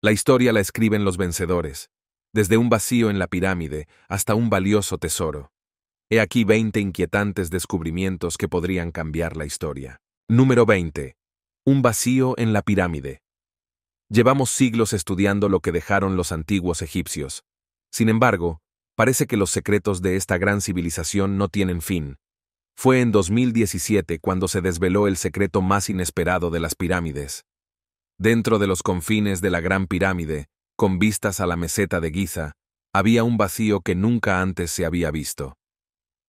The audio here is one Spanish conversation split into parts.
La historia la escriben los vencedores, desde un vacío en la pirámide hasta un valioso tesoro. He aquí 20 inquietantes descubrimientos que podrían cambiar la historia. Número 20. Un vacío en la pirámide. Llevamos siglos estudiando lo que dejaron los antiguos egipcios. Sin embargo, parece que los secretos de esta gran civilización no tienen fin. Fue en 2017 cuando se desveló el secreto más inesperado de las pirámides. Dentro de los confines de la Gran Pirámide, con vistas a la meseta de Giza, había un vacío que nunca antes se había visto.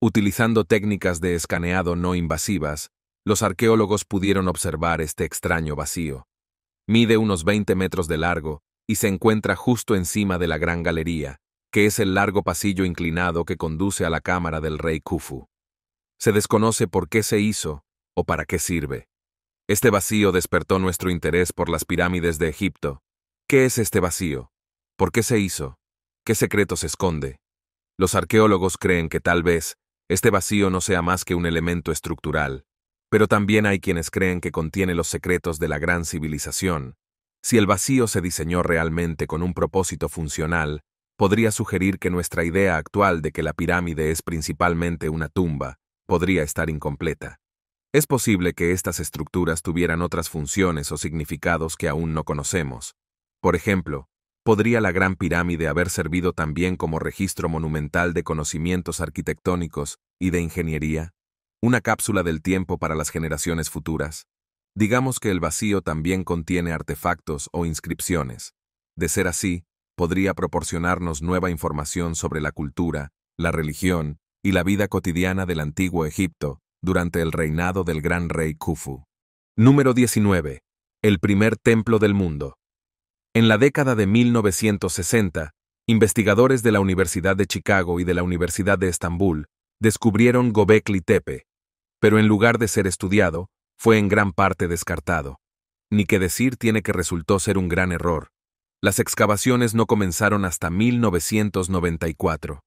Utilizando técnicas de escaneado no invasivas, los arqueólogos pudieron observar este extraño vacío. Mide unos 20 metros de largo y se encuentra justo encima de la Gran Galería, que es el largo pasillo inclinado que conduce a la cámara del rey Khufu. Se desconoce por qué se hizo o para qué sirve. Este vacío despertó nuestro interés por las pirámides de Egipto. ¿Qué es este vacío? ¿Por qué se hizo? ¿Qué secreto se esconde? Los arqueólogos creen que tal vez este vacío no sea más que un elemento estructural, pero también hay quienes creen que contiene los secretos de la gran civilización. Si el vacío se diseñó realmente con un propósito funcional, podría sugerir que nuestra idea actual de que la pirámide es principalmente una tumba podría estar incompleta. Es posible que estas estructuras tuvieran otras funciones o significados que aún no conocemos. Por ejemplo, ¿podría la Gran Pirámide haber servido también como registro monumental de conocimientos arquitectónicos y de ingeniería? ¿Una cápsula del tiempo para las generaciones futuras? Digamos que el vacío también contiene artefactos o inscripciones. De ser así, podría proporcionarnos nueva información sobre la cultura, la religión y la vida cotidiana del antiguo Egipto durante el reinado del gran rey Khufu. Número 19. El primer templo del mundo. En la década de 1960, investigadores de la Universidad de Chicago y de la Universidad de Estambul descubrieron Göbekli Tepe, pero en lugar de ser estudiado, fue en gran parte descartado. Ni que decir tiene que resultó ser un gran error. Las excavaciones no comenzaron hasta 1994.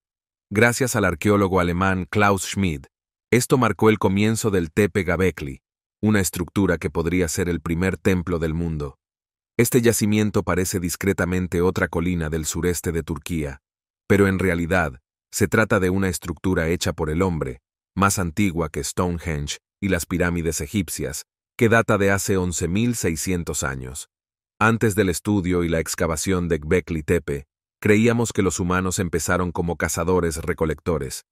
Gracias al arqueólogo alemán Klaus Schmid, esto marcó el comienzo del Tepe Göbekli, una estructura que podría ser el primer templo del mundo. Este yacimiento parece discretamente otra colina del sureste de Turquía, pero en realidad se trata de una estructura hecha por el hombre, más antigua que Stonehenge y las pirámides egipcias, que data de hace 11.600 años. Antes del estudio y la excavación de Göbekli Tepe, creíamos que los humanos empezaron como cazadores-recolectores.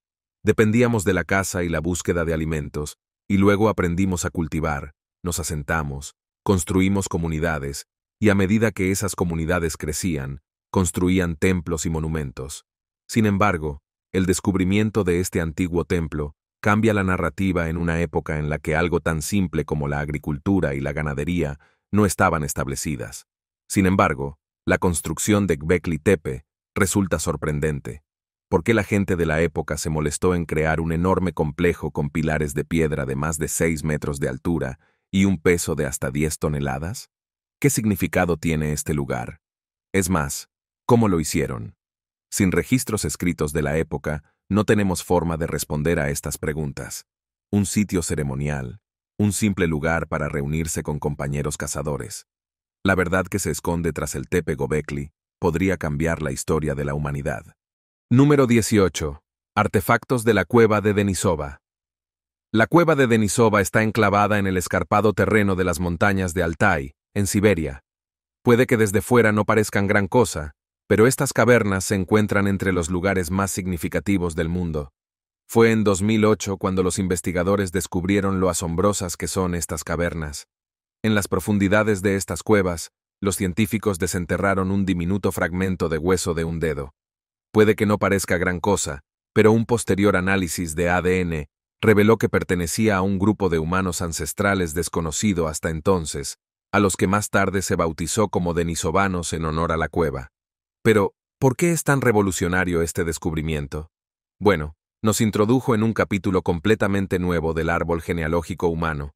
Dependíamos de la caza y la búsqueda de alimentos, y luego aprendimos a cultivar, nos asentamos, construimos comunidades, y a medida que esas comunidades crecían, construían templos y monumentos. Sin embargo, el descubrimiento de este antiguo templo cambia la narrativa en una época en la que algo tan simple como la agricultura y la ganadería no estaban establecidas. Sin embargo, la construcción de Göbekli Tepe resulta sorprendente. ¿Por qué la gente de la época se molestó en crear un enorme complejo con pilares de piedra de más de 6 metros de altura y un peso de hasta 10 toneladas? ¿Qué significado tiene este lugar? Es más, ¿cómo lo hicieron? Sin registros escritos de la época, no tenemos forma de responder a estas preguntas. Un sitio ceremonial, un simple lugar para reunirse con compañeros cazadores. La verdad que se esconde tras el Tepe Göbekli podría cambiar la historia de la humanidad. Número 18. Artefactos de la cueva de Denisova. La cueva de Denisova está enclavada en el escarpado terreno de las montañas de Altai, en Siberia. Puede que desde fuera no parezcan gran cosa, pero estas cavernas se encuentran entre los lugares más significativos del mundo. Fue en 2008 cuando los investigadores descubrieron lo asombrosas que son estas cavernas. En las profundidades de estas cuevas, los científicos desenterraron un diminuto fragmento de hueso de un dedo. Puede que no parezca gran cosa, pero un posterior análisis de ADN reveló que pertenecía a un grupo de humanos ancestrales desconocido hasta entonces, a los que más tarde se bautizó como denisovanos en honor a la cueva. Pero, ¿por qué es tan revolucionario este descubrimiento? Bueno, nos introdujo en un capítulo completamente nuevo del árbol genealógico humano.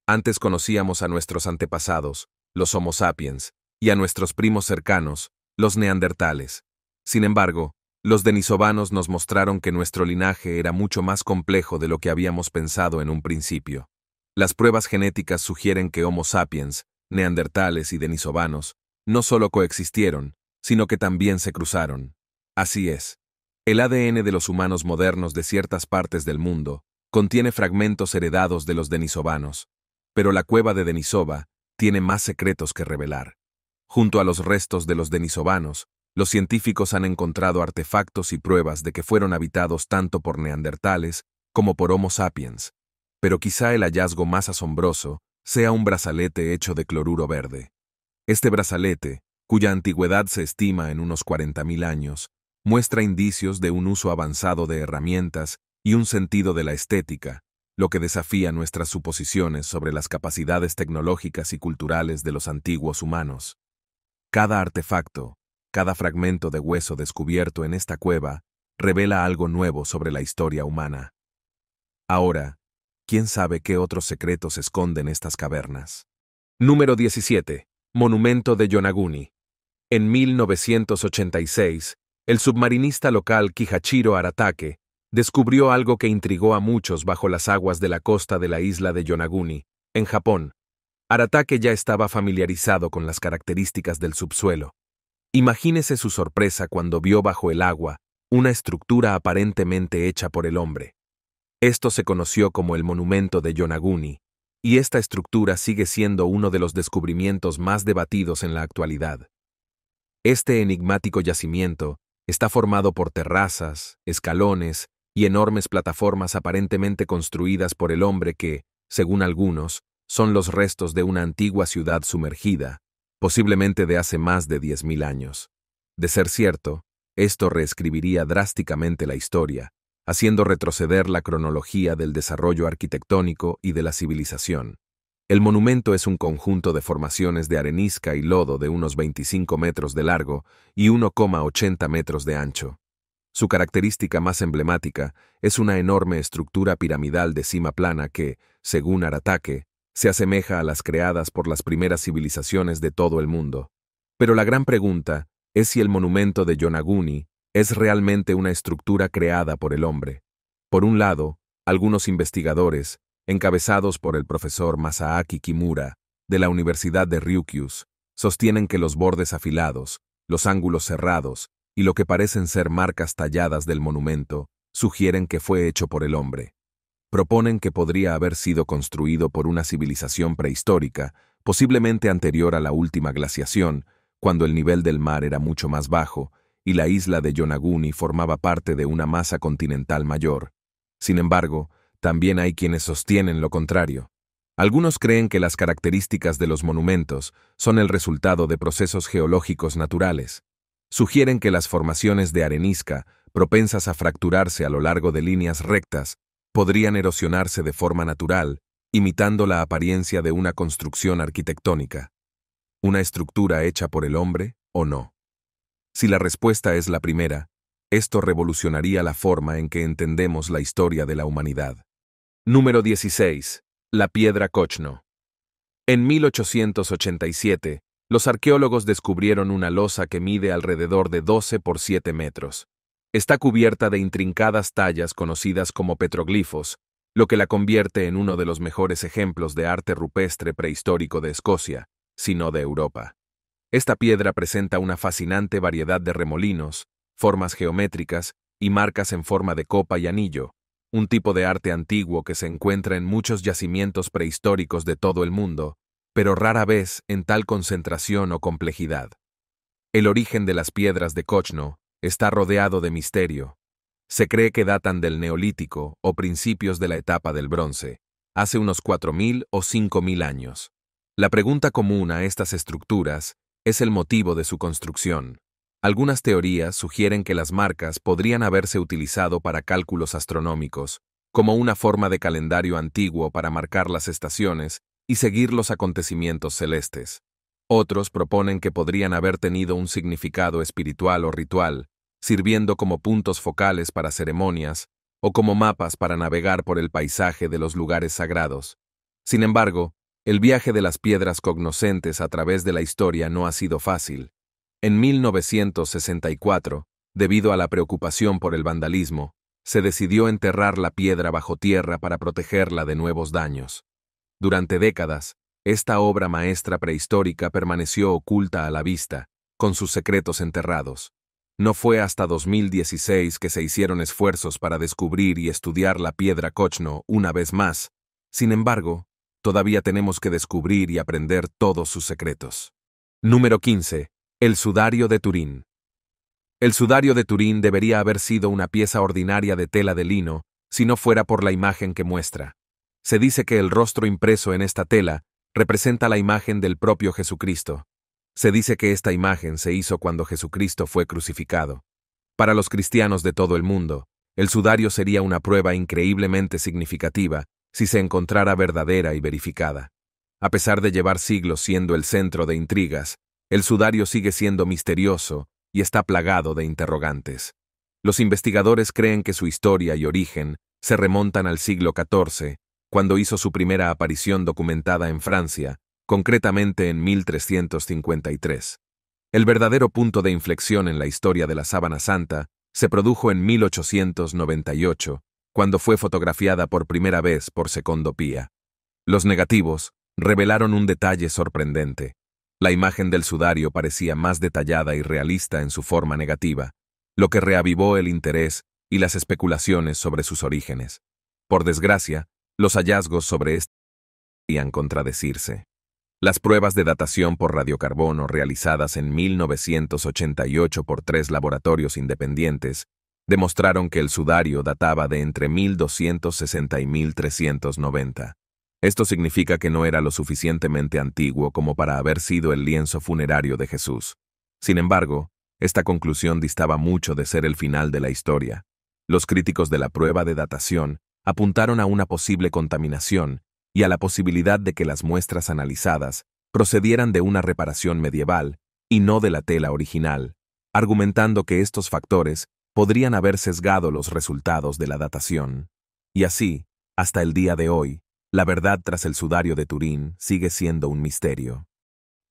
Antes conocíamos a nuestros antepasados, los Homo sapiens, y a nuestros primos cercanos, los neandertales. Sin embargo, los denisovanos nos mostraron que nuestro linaje era mucho más complejo de lo que habíamos pensado en un principio. Las pruebas genéticas sugieren que Homo sapiens, neandertales y denisovanos no solo coexistieron, sino que también se cruzaron. Así es. El ADN de los humanos modernos de ciertas partes del mundo contiene fragmentos heredados de los denisovanos, pero la cueva de Denisova tiene más secretos que revelar. Junto a los restos de los denisovanos, los científicos han encontrado artefactos y pruebas de que fueron habitados tanto por neandertales como por Homo sapiens, pero quizá el hallazgo más asombroso sea un brazalete hecho de cloruro verde. Este brazalete, cuya antigüedad se estima en unos 40.000 años, muestra indicios de un uso avanzado de herramientas y un sentido de la estética, lo que desafía nuestras suposiciones sobre las capacidades tecnológicas y culturales de los antiguos humanos. Cada artefacto, cada fragmento de hueso descubierto en esta cueva, revela algo nuevo sobre la historia humana. Ahora, ¿quién sabe qué otros secretos esconden estas cavernas? Número 17. Monumento de Yonaguni. En 1986, el submarinista local Kihachiro Aratake descubrió algo que intrigó a muchos bajo las aguas de la costa de la isla de Yonaguni, en Japón. Aratake ya estaba familiarizado con las características del subsuelo. Imagínese su sorpresa cuando vio bajo el agua una estructura aparentemente hecha por el hombre. Esto se conoció como el monumento de Yonaguni, y esta estructura sigue siendo uno de los descubrimientos más debatidos en la actualidad. Este enigmático yacimiento está formado por terrazas, escalones y enormes plataformas aparentemente construidas por el hombre que, según algunos, son los restos de una antigua ciudad sumergida, posiblemente de hace más de 10.000 años. De ser cierto, esto reescribiría drásticamente la historia, haciendo retroceder la cronología del desarrollo arquitectónico y de la civilización. El monumento es un conjunto de formaciones de arenisca y lodo de unos 25 metros de largo y 1,80 metros de ancho. Su característica más emblemática es una enorme estructura piramidal de cima plana que, según Aratake, se asemeja a las creadas por las primeras civilizaciones de todo el mundo. Pero la gran pregunta es si el monumento de Yonaguni es realmente una estructura creada por el hombre. Por un lado, algunos investigadores, encabezados por el profesor Masaaki Kimura, de la Universidad de Ryukyu, sostienen que los bordes afilados, los ángulos cerrados y lo que parecen ser marcas talladas del monumento sugieren que fue hecho por el hombre. Proponen que podría haber sido construido por una civilización prehistórica, posiblemente anterior a la última glaciación, cuando el nivel del mar era mucho más bajo y la isla de Yonaguni formaba parte de una masa continental mayor. Sin embargo, también hay quienes sostienen lo contrario. Algunos creen que las características de los monumentos son el resultado de procesos geológicos naturales. Sugieren que las formaciones de arenisca, propensas a fracturarse a lo largo de líneas rectas, podrían erosionarse de forma natural, imitando la apariencia de una construcción arquitectónica. ¿Una estructura hecha por el hombre o no? Si la respuesta es la primera, esto revolucionaría la forma en que entendemos la historia de la humanidad. Número 16. La piedra Kochno. En 1887, los arqueólogos descubrieron una losa que mide alrededor de 12 por 7 metros. Está cubierta de intrincadas tallas conocidas como petroglifos, lo que la convierte en uno de los mejores ejemplos de arte rupestre prehistórico de Escocia, si no de Europa. Esta piedra presenta una fascinante variedad de remolinos, formas geométricas y marcas en forma de copa y anillo, un tipo de arte antiguo que se encuentra en muchos yacimientos prehistóricos de todo el mundo, pero rara vez en tal concentración o complejidad. El origen de las piedras de Kochno está rodeado de misterio. Se cree que datan del Neolítico o principios de la etapa del Bronce, hace unos 4.000 o 5.000 años. La pregunta común a estas estructuras es el motivo de su construcción. Algunas teorías sugieren que las marcas podrían haberse utilizado para cálculos astronómicos, como una forma de calendario antiguo para marcar las estaciones y seguir los acontecimientos celestes. Otros proponen que podrían haber tenido un significado espiritual o ritual, sirviendo como puntos focales para ceremonias o como mapas para navegar por el paisaje de los lugares sagrados. Sin embargo, el viaje de las piedras cognoscentes a través de la historia no ha sido fácil. En 1964, debido a la preocupación por el vandalismo, se decidió enterrar la piedra bajo tierra para protegerla de nuevos daños. Durante décadas, Esta obra maestra prehistórica permaneció oculta a la vista, con sus secretos enterrados. No fue hasta 2016 que se hicieron esfuerzos para descubrir y estudiar la piedra Kochno una vez más. Sin embargo, todavía tenemos que descubrir y aprender todos sus secretos. Número 15. El sudario de Turín. El sudario de Turín debería haber sido una pieza ordinaria de tela de lino, si no fuera por la imagen que muestra. Se dice que el rostro impreso en esta tela representa la imagen del propio Jesucristo. Se dice que esta imagen se hizo cuando Jesucristo fue crucificado. Para los cristianos de todo el mundo, el sudario sería una prueba increíblemente significativa si se encontrara verdadera y verificada. A pesar de llevar siglos siendo el centro de intrigas, el sudario sigue siendo misterioso y está plagado de interrogantes. Los investigadores creen que su historia y origen se remontan al siglo XIV, cuando hizo su primera aparición documentada en Francia, concretamente en 1353. El verdadero punto de inflexión en la historia de la Sábana Santa se produjo en 1898, cuando fue fotografiada por primera vez por Secondo Pia. Los negativos revelaron un detalle sorprendente. La imagen del sudario parecía más detallada y realista en su forma negativa, lo que reavivó el interés y las especulaciones sobre sus orígenes. Por desgracia, los hallazgos sobre este podían contradecirse. Las pruebas de datación por radiocarbono realizadas en 1988 por 3 laboratorios independientes demostraron que el sudario databa de entre 1260 y 1390. Esto significa que no era lo suficientemente antiguo como para haber sido el lienzo funerario de Jesús. Sin embargo, esta conclusión distaba mucho de ser el final de la historia. Los críticos de la prueba de datación apuntaron a una posible contaminación y a la posibilidad de que las muestras analizadas procedieran de una reparación medieval y no de la tela original, argumentando que estos factores podrían haber sesgado los resultados de la datación. Y así, hasta el día de hoy, la verdad tras el sudario de Turín sigue siendo un misterio.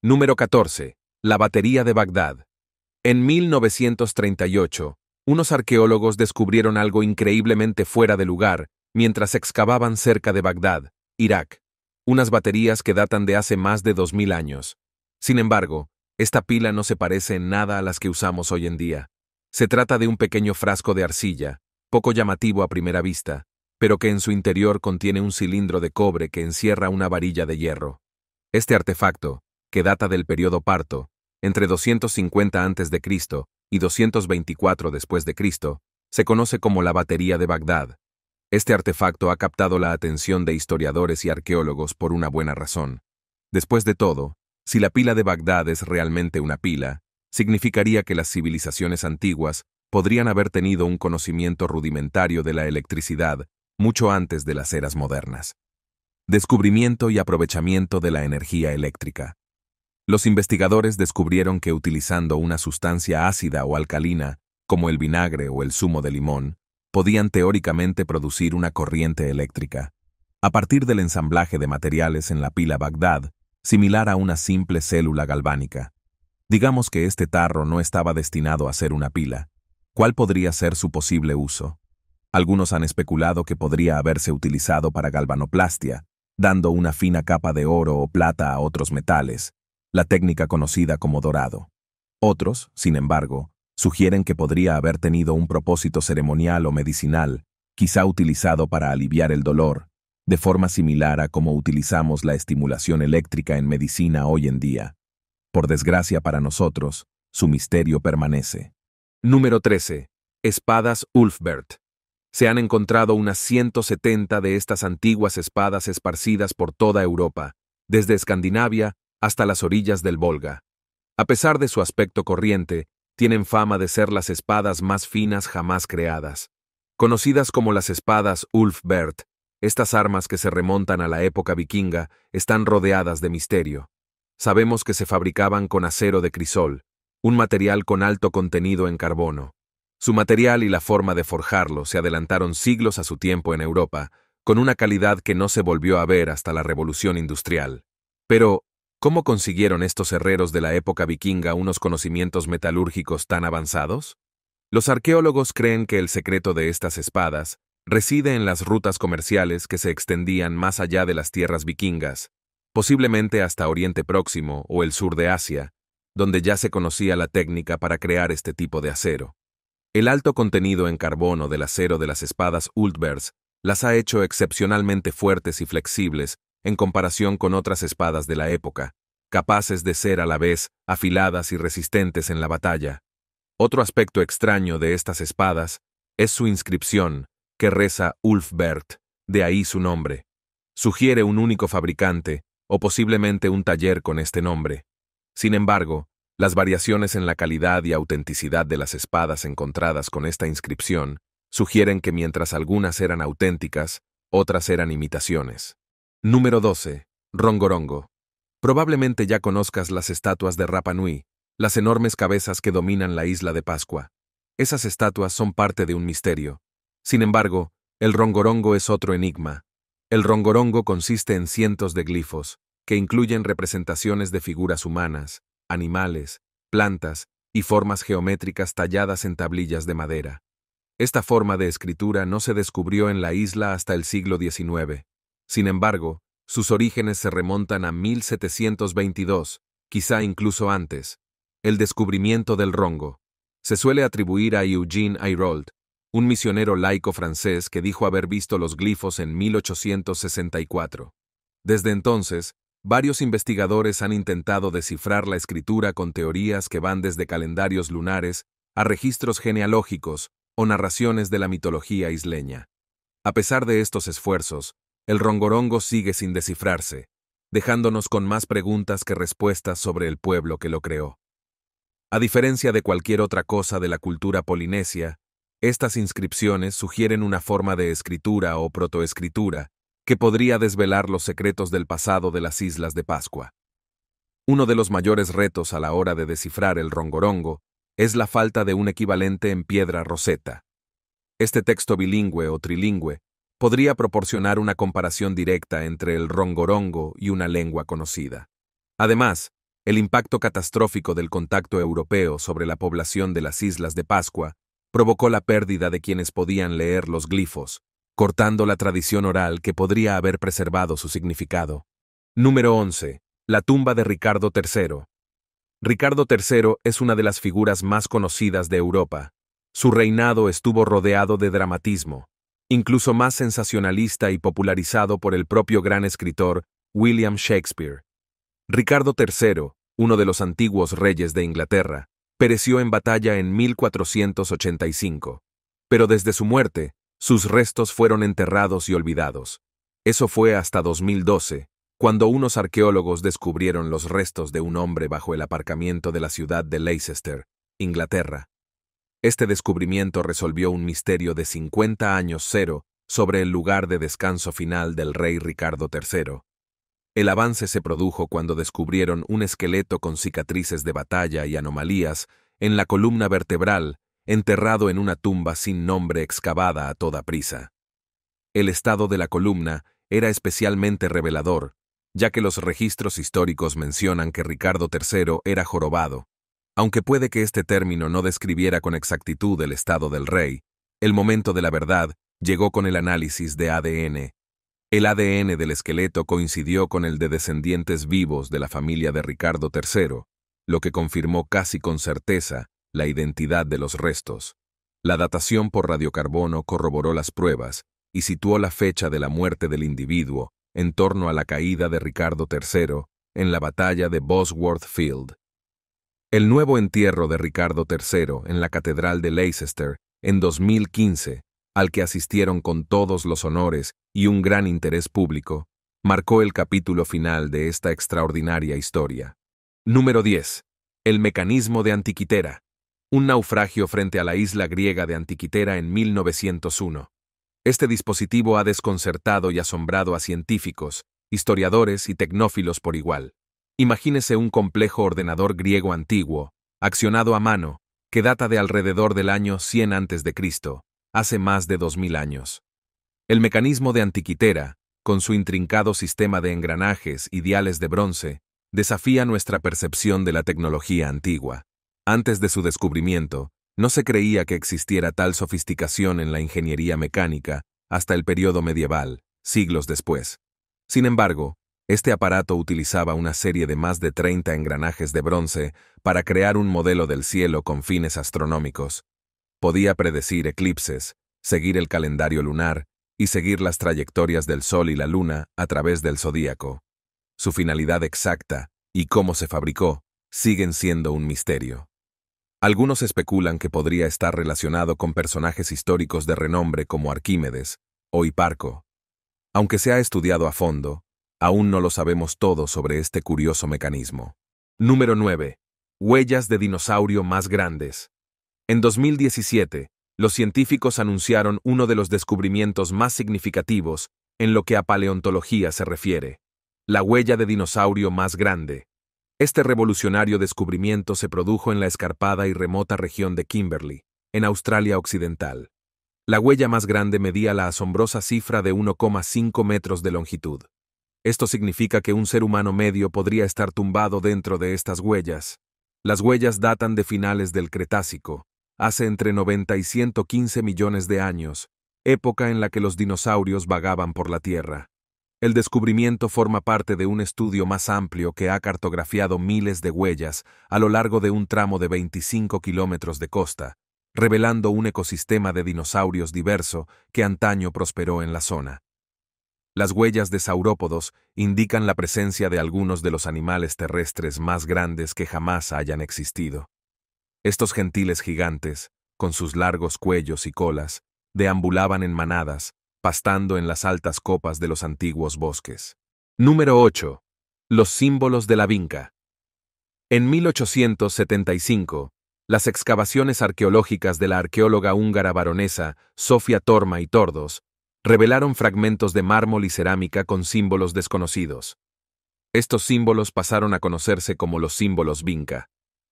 Número 14. La batería de Bagdad. En 1938, unos arqueólogos descubrieron algo increíblemente fuera de lugar mientras excavaban cerca de Bagdad, Irak, unas baterías que datan de hace más de 2000 años. Sin embargo, esta pila no se parece en nada a las que usamos hoy en día. Se trata de un pequeño frasco de arcilla, poco llamativo a primera vista, pero que en su interior contiene un cilindro de cobre que encierra una varilla de hierro. Este artefacto, que data del período Parto, entre 250 a.C. y 224 después de Cristo, se conoce como la batería de Bagdad. Este artefacto ha captado la atención de historiadores y arqueólogos por una buena razón. Después de todo, si la pila de Bagdad es realmente una pila, significaría que las civilizaciones antiguas podrían haber tenido un conocimiento rudimentario de la electricidad mucho antes de las eras modernas. Descubrimiento y aprovechamiento de la energía eléctrica. Los investigadores descubrieron que utilizando una sustancia ácida o alcalina, como el vinagre o el zumo de limón, podían teóricamente producir una corriente eléctrica, a partir del ensamblaje de materiales en la pila Bagdad, similar a una simple célula galvánica. Digamos que este tarro no estaba destinado a ser una pila. ¿Cuál podría ser su posible uso? Algunos han especulado que podría haberse utilizado para galvanoplastia, dando una fina capa de oro o plata a otros metales, la técnica conocida como dorado. Otros, sin embargo, sugieren que podría haber tenido un propósito ceremonial o medicinal, quizá utilizado para aliviar el dolor, de forma similar a como utilizamos la estimulación eléctrica en medicina hoy en día. Por desgracia para nosotros, su misterio permanece. Número 13. Espadas Ulfbert. Se han encontrado unas 170 de estas antiguas espadas esparcidas por toda Europa, desde Escandinavia hasta las orillas del Volga. A pesar de su aspecto corriente, tienen fama de ser las espadas más finas jamás creadas. Conocidas como las espadas Ulfbert, estas armas que se remontan a la época vikinga están rodeadas de misterio. Sabemos que se fabricaban con acero de crisol, un material con alto contenido en carbono. Su material y la forma de forjarlo se adelantaron siglos a su tiempo en Europa, con una calidad que no se volvió a ver hasta la Revolución Industrial. Pero, ¿cómo consiguieron estos herreros de la época vikinga unos conocimientos metalúrgicos tan avanzados? Los arqueólogos creen que el secreto de estas espadas reside en las rutas comerciales que se extendían más allá de las tierras vikingas. posiblemente hasta Oriente Próximo o el sur de Asia, donde ya se conocía la técnica para crear este tipo de acero. El alto contenido en carbono del acero de las espadas Ultbers las ha hecho excepcionalmente fuertes y flexibles en comparación con otras espadas de la época, capaces de ser a la vez afiladas y resistentes en la batalla. Otro aspecto extraño de estas espadas es su inscripción, que reza Ulfbert, de ahí su nombre. Sugiere un único fabricante, o posiblemente un taller con este nombre. Sin embargo, las variaciones en la calidad y autenticidad de las espadas encontradas con esta inscripción sugieren que mientras algunas eran auténticas, otras eran imitaciones. Número 12. Rongorongo. Probablemente ya conozcas las estatuas de Rapa Nui, las enormes cabezas que dominan la isla de Pascua. Esas estatuas son parte de un misterio. Sin embargo, el rongorongo es otro enigma. El rongorongo consiste en cientos de glifos, que incluyen representaciones de figuras humanas, animales, plantas y formas geométricas talladas en tablillas de madera. Esta forma de escritura no se descubrió en la isla hasta el siglo XIX. Sin embargo, sus orígenes se remontan a 1722, quizá incluso antes. El descubrimiento del rongo se suele atribuir a Eugène Ayrault, un misionero laico francés que dijo haber visto los glifos en 1864. Desde entonces, varios investigadores han intentado descifrar la escritura con teorías que van desde calendarios lunares a registros genealógicos o narraciones de la mitología isleña. A pesar de estos esfuerzos, el rongorongo sigue sin descifrarse, dejándonos con más preguntas que respuestas sobre el pueblo que lo creó. A diferencia de cualquier otra cosa de la cultura polinesia, estas inscripciones sugieren una forma de escritura o protoescritura que podría desvelar los secretos del pasado de las Islas de Pascua. Uno de los mayores retos a la hora de descifrar el rongorongo es la falta de un equivalente en piedra roseta. Este texto bilingüe o trilingüe podría proporcionar una comparación directa entre el rongorongo y una lengua conocida. Además, el impacto catastrófico del contacto europeo sobre la población de las Islas de Pascua provocó la pérdida de quienes podían leer los glifos, cortando la tradición oral que podría haber preservado su significado. Número 11. La tumba de Ricardo III. Ricardo III es una de las figuras más conocidas de Europa. Su reinado estuvo rodeado de dramatismo, incluso más sensacionalista y popularizado por el propio gran escritor William Shakespeare. Ricardo III, uno de los antiguos reyes de Inglaterra, pereció en batalla en 1485. Pero desde su muerte, sus restos fueron enterrados y olvidados. Eso fue hasta 2012, cuando unos arqueólogos descubrieron los restos de un hombre bajo el aparcamiento de la ciudad de Leicester, Inglaterra. Este descubrimiento resolvió un misterio de 50 años cero sobre el lugar de descanso final del rey Ricardo III. El avance se produjo cuando descubrieron un esqueleto con cicatrices de batalla y anomalías en la columna vertebral, enterrado en una tumba sin nombre excavada a toda prisa. El estado de la columna era especialmente revelador, ya que los registros históricos mencionan que Ricardo III era jorobado. Aunque puede que este término no describiera con exactitud el estado del rey, el momento de la verdad llegó con el análisis de ADN. El ADN del esqueleto coincidió con el de descendientes vivos de la familia de Ricardo III, lo que confirmó casi con certeza la identidad de los restos. La datación por radiocarbono corroboró las pruebas y situó la fecha de la muerte del individuo en torno a la caída de Ricardo III en la batalla de Bosworth Field. El nuevo entierro de Ricardo III en la Catedral de Leicester en 2015, al que asistieron con todos los honores y un gran interés público, marcó el capítulo final de esta extraordinaria historia. Número 10. El mecanismo de Antiquitera. Un naufragio frente a la isla griega de Antiquitera en 1901. Este dispositivo ha desconcertado y asombrado a científicos, historiadores y tecnófilos por igual. Imagínese un complejo ordenador griego antiguo, accionado a mano, que data de alrededor del año 100 a.C., hace más de 2000 años. El mecanismo de Antiquitera, con su intrincado sistema de engranajes y diales de bronce, desafía nuestra percepción de la tecnología antigua. Antes de su descubrimiento, no se creía que existiera tal sofisticación en la ingeniería mecánica hasta el período medieval, siglos después. Sin embargo, Este aparato utilizaba una serie de más de 30 engranajes de bronce para crear un modelo del cielo con fines astronómicos. Podía predecir eclipses, seguir el calendario lunar y seguir las trayectorias del Sol y la Luna a través del zodíaco. Su finalidad exacta y cómo se fabricó siguen siendo un misterio. Algunos especulan que podría estar relacionado con personajes históricos de renombre como Arquímedes o Hiparco. Aunque se ha estudiado a fondo, aún no lo sabemos todo sobre este curioso mecanismo. Número 9. Huellas de dinosaurio más grandes. En 2017, los científicos anunciaron uno de los descubrimientos más significativos en lo que a paleontología se refiere: la huella de dinosaurio más grande. Este revolucionario descubrimiento se produjo en la escarpada y remota región de Kimberley, en Australia Occidental. La huella más grande medía la asombrosa cifra de 1,5 metros de longitud. Esto significa que un ser humano medio podría estar tumbado dentro de estas huellas. Las huellas datan de finales del Cretácico, hace entre 90 y 115 millones de años, época en la que los dinosaurios vagaban por la Tierra. El descubrimiento forma parte de un estudio más amplio que ha cartografiado miles de huellas a lo largo de un tramo de 25 kilómetros de costa, revelando un ecosistema de dinosaurios diverso que antaño prosperó en la zona. Las huellas de saurópodos indican la presencia de algunos de los animales terrestres más grandes que jamás hayan existido. Estos gentiles gigantes, con sus largos cuellos y colas, deambulaban en manadas, pastando en las altas copas de los antiguos bosques. Número 8. Los símbolos de la vinca. En 1875, las excavaciones arqueológicas de la arqueóloga húngara baronesa Sofia Torma y Tordos revelaron fragmentos de mármol y cerámica con símbolos desconocidos. Estos símbolos pasaron a conocerse como los símbolos vinca.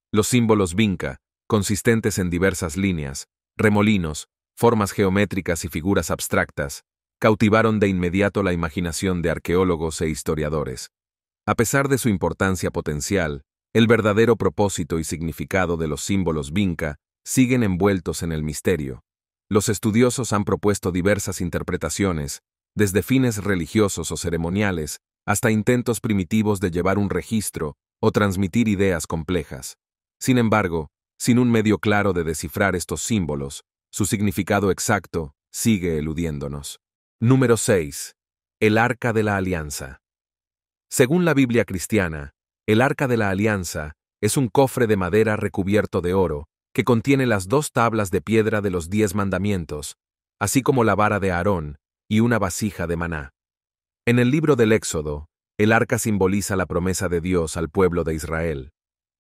Los símbolos vinca, consistentes en diversas líneas, remolinos, formas geométricas y figuras abstractas, cautivaron de inmediato la imaginación de arqueólogos e historiadores. A pesar de su importancia potencial, el verdadero propósito y significado de los símbolos vinca siguen envueltos en el misterio. Los estudiosos han propuesto diversas interpretaciones, desde fines religiosos o ceremoniales, hasta intentos primitivos de llevar un registro o transmitir ideas complejas. Sin embargo, sin un medio claro de descifrar estos símbolos, su significado exacto sigue eludiéndonos. Número 6. El Arca de la Alianza. Según la Biblia cristiana, el Arca de la Alianza es un cofre de madera recubierto de oro que contiene las 2 tablas de piedra de los 10 mandamientos, así como la vara de Aarón y una vasija de maná. En el libro del Éxodo, el arca simboliza la promesa de Dios al pueblo de Israel.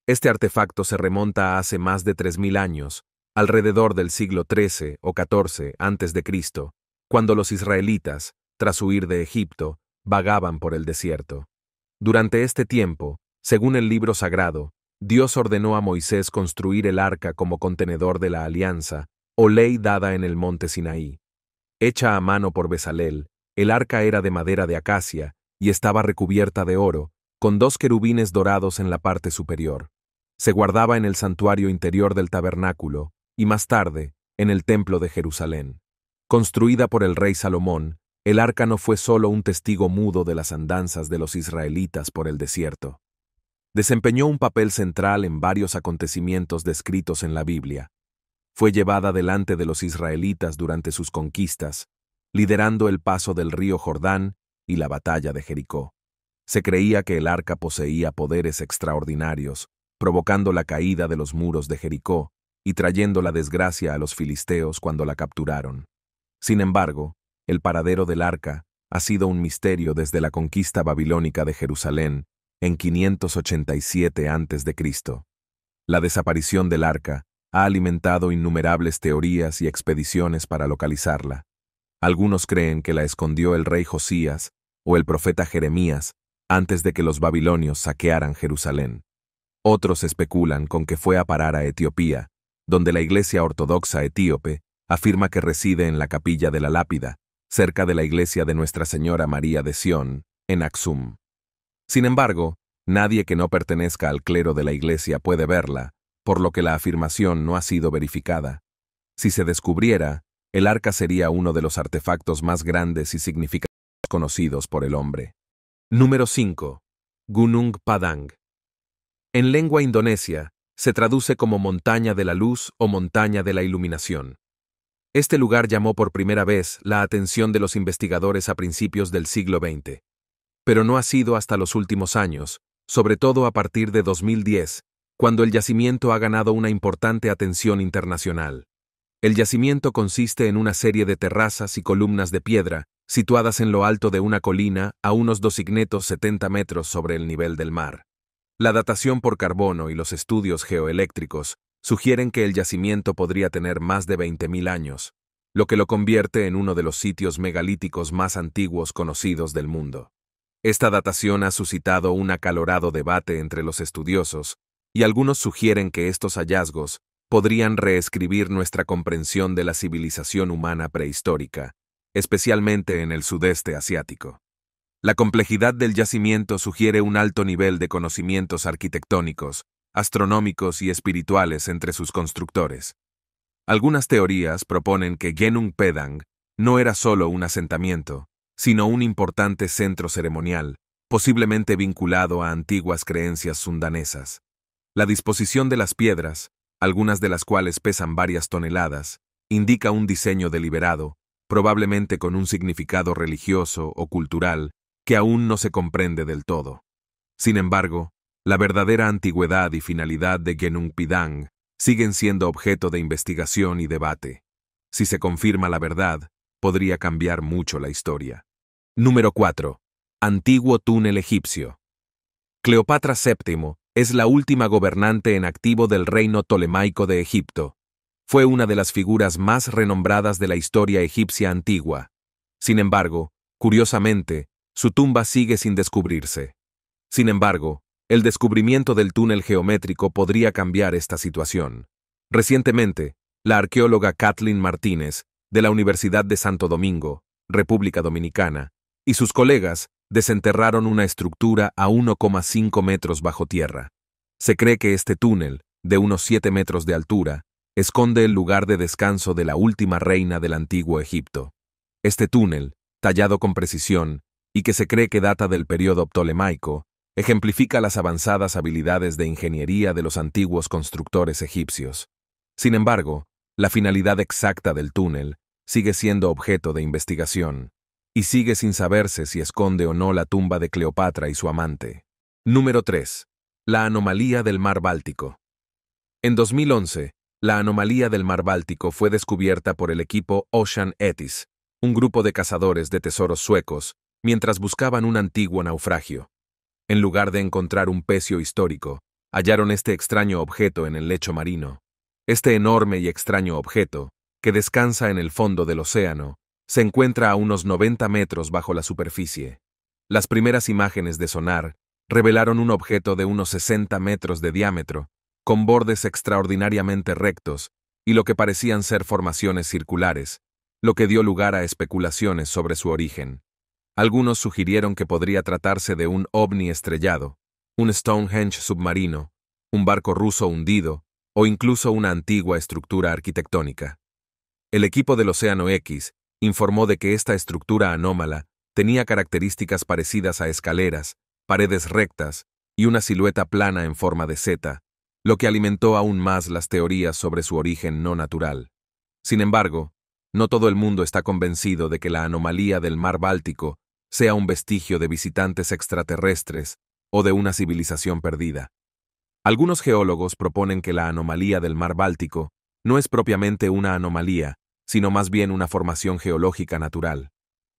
Este artefacto se remonta a hace más de 3000 años, alrededor del siglo XIII o XIV a.C., cuando los israelitas, tras huir de Egipto, vagaban por el desierto. Durante este tiempo, según el libro sagrado, Dios ordenó a Moisés construir el arca como contenedor de la alianza, o ley dada en el monte Sinaí. Hecha a mano por Bezalel, el arca era de madera de acacia y estaba recubierta de oro, con 2 querubines dorados en la parte superior. Se guardaba en el santuario interior del tabernáculo, y más tarde, en el templo de Jerusalén. Construida por el rey Salomón, el arca no fue solo un testigo mudo de las andanzas de los israelitas por el desierto. Desempeñó un papel central en varios acontecimientos descritos en la Biblia. Fue llevada delante de los israelitas durante sus conquistas, liderando el paso del río Jordán y la batalla de Jericó. Se creía que el arca poseía poderes extraordinarios, provocando la caída de los muros de Jericó y trayendo la desgracia a los filisteos cuando la capturaron. Sin embargo, el paradero del arca ha sido un misterio desde la conquista babilónica de Jerusalén en 587 a.C. La desaparición del arca ha alimentado innumerables teorías y expediciones para localizarla. Algunos creen que la escondió el rey Josías o el profeta Jeremías antes de que los babilonios saquearan Jerusalén. Otros especulan con que fue a parar a Etiopía, donde la Iglesia Ortodoxa etíope afirma que reside en la capilla de la Lápida, cerca de la iglesia de Nuestra Señora María de Sión, en Aksum. Sin embargo, nadie que no pertenezca al clero de la iglesia puede verla, por lo que la afirmación no ha sido verificada. Si se descubriera, el arca sería uno de los artefactos más grandes y significativos conocidos por el hombre. Número 5. Gunung Padang. En lengua indonesia, se traduce como montaña de la luz o montaña de la iluminación. Este lugar llamó por primera vez la atención de los investigadores a principios del siglo XX. Pero no ha sido hasta los últimos años, sobre todo a partir de 2010, cuando el yacimiento ha ganado una importante atención internacional. El yacimiento consiste en una serie de terrazas y columnas de piedra, situadas en lo alto de una colina a unos 270 metros sobre el nivel del mar. La datación por carbono y los estudios geoeléctricos sugieren que el yacimiento podría tener más de 20.000 años, lo que lo convierte en uno de los sitios megalíticos más antiguos conocidos del mundo. Esta datación ha suscitado un acalorado debate entre los estudiosos, y algunos sugieren que estos hallazgos podrían reescribir nuestra comprensión de la civilización humana prehistórica, especialmente en el sudeste asiático. La complejidad del yacimiento sugiere un alto nivel de conocimientos arquitectónicos, astronómicos y espirituales entre sus constructores. Algunas teorías proponen que Gunung Padang no era solo un asentamiento, sino un importante centro ceremonial, posiblemente vinculado a antiguas creencias sundanesas. La disposición de las piedras, algunas de las cuales pesan varias toneladas, indica un diseño deliberado, probablemente con un significado religioso o cultural que aún no se comprende del todo. Sin embargo, la verdadera antigüedad y finalidad de Gunung Padang siguen siendo objeto de investigación y debate. Si se confirma la verdad, podría cambiar mucho la historia. Número 4. Antiguo túnel egipcio. Cleopatra VII es la última gobernante en activo del reino tolemaico de Egipto. Fue una de las figuras más renombradas de la historia egipcia antigua. Sin embargo, curiosamente, su tumba sigue sin descubrirse. Sin embargo, el descubrimiento del túnel geométrico podría cambiar esta situación. Recientemente, la arqueóloga Kathleen Martínez, de la Universidad de Santo Domingo, República Dominicana, y sus colegas desenterraron una estructura a 1,5 metros bajo tierra. Se cree que este túnel, de unos 7 metros de altura, esconde el lugar de descanso de la última reina del antiguo Egipto. Este túnel, tallado con precisión, y que se cree que data del período ptolemaico, ejemplifica las avanzadas habilidades de ingeniería de los antiguos constructores egipcios. Sin embargo, la finalidad exacta del túnel sigue siendo objeto de investigación, y sigue sin saberse si esconde o no la tumba de Cleopatra y su amante. Número 3. La anomalía del mar Báltico. En 2011, la anomalía del mar Báltico fue descubierta por el equipo Ocean ETIS, un grupo de cazadores de tesoros suecos, mientras buscaban un antiguo naufragio. En lugar de encontrar un pecio histórico, hallaron este extraño objeto en el lecho marino. Este enorme y extraño objeto, que descansa en el fondo del océano, se encuentra a unos 90 metros bajo la superficie. Las primeras imágenes de sonar revelaron un objeto de unos 60 metros de diámetro, con bordes extraordinariamente rectos y lo que parecían ser formaciones circulares, lo que dio lugar a especulaciones sobre su origen. Algunos sugirieron que podría tratarse de un ovni estrellado, un Stonehenge submarino, un barco ruso hundido o incluso una antigua estructura arquitectónica. El equipo del Océano X informó de que esta estructura anómala tenía características parecidas a escaleras, paredes rectas y una silueta plana en forma de seta, lo que alimentó aún más las teorías sobre su origen no natural. Sin embargo, no todo el mundo está convencido de que la anomalía del mar Báltico sea un vestigio de visitantes extraterrestres o de una civilización perdida. Algunos geólogos proponen que la anomalía del mar Báltico no es propiamente una anomalía, sino más bien una formación geológica natural.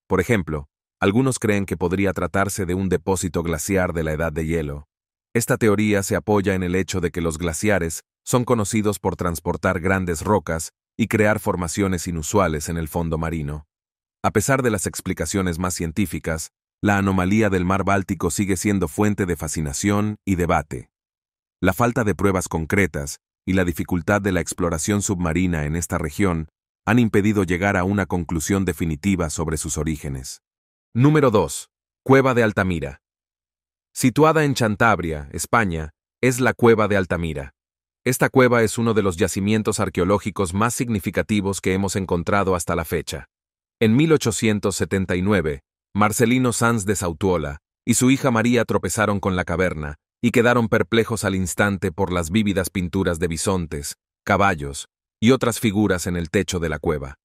Por ejemplo, algunos creen que podría tratarse de un depósito glaciar de la edad de hielo. Esta teoría se apoya en el hecho de que los glaciares son conocidos por transportar grandes rocas y crear formaciones inusuales en el fondo marino. A pesar de las explicaciones más científicas, la anomalía del mar Báltico sigue siendo fuente de fascinación y debate. La falta de pruebas concretas y la dificultad de la exploración submarina en esta región han impedido llegar a una conclusión definitiva sobre sus orígenes. Número 2. Cueva de Altamira. Situada en Cantabria, España, es la Cueva de Altamira. Esta cueva es uno de los yacimientos arqueológicos más significativos que hemos encontrado hasta la fecha. En 1879, Marcelino Sanz de Sautuola y su hija María tropezaron con la caverna y quedaron perplejos al instante por las vívidas pinturas de bisontes, caballos y otras figuras en el techo de la cueva.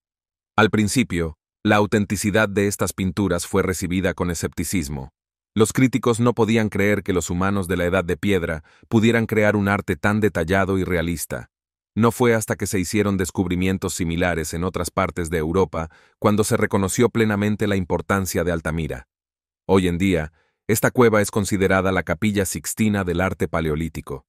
Al principio, la autenticidad de estas pinturas fue recibida con escepticismo. Los críticos no podían creer que los humanos de la Edad de Piedra pudieran crear un arte tan detallado y realista. No fue hasta que se hicieron descubrimientos similares en otras partes de Europa cuando se reconoció plenamente la importancia de Altamira. Hoy en día, esta cueva es considerada la Capilla Sixtina del arte paleolítico.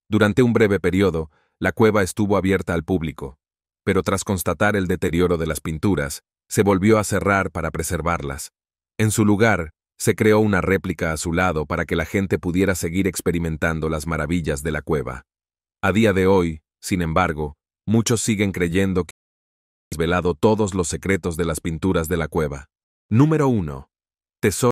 Durante un breve periodo, la cueva estuvo abierta al público, pero tras constatar el deterioro de las pinturas, se volvió a cerrar para preservarlas. En su lugar, se creó una réplica a su lado para que la gente pudiera seguir experimentando las maravillas de la cueva. A día de hoy, sin embargo, muchos siguen creyendo que han desvelado todos los secretos de las pinturas de la cueva. Número 1. Tesoro.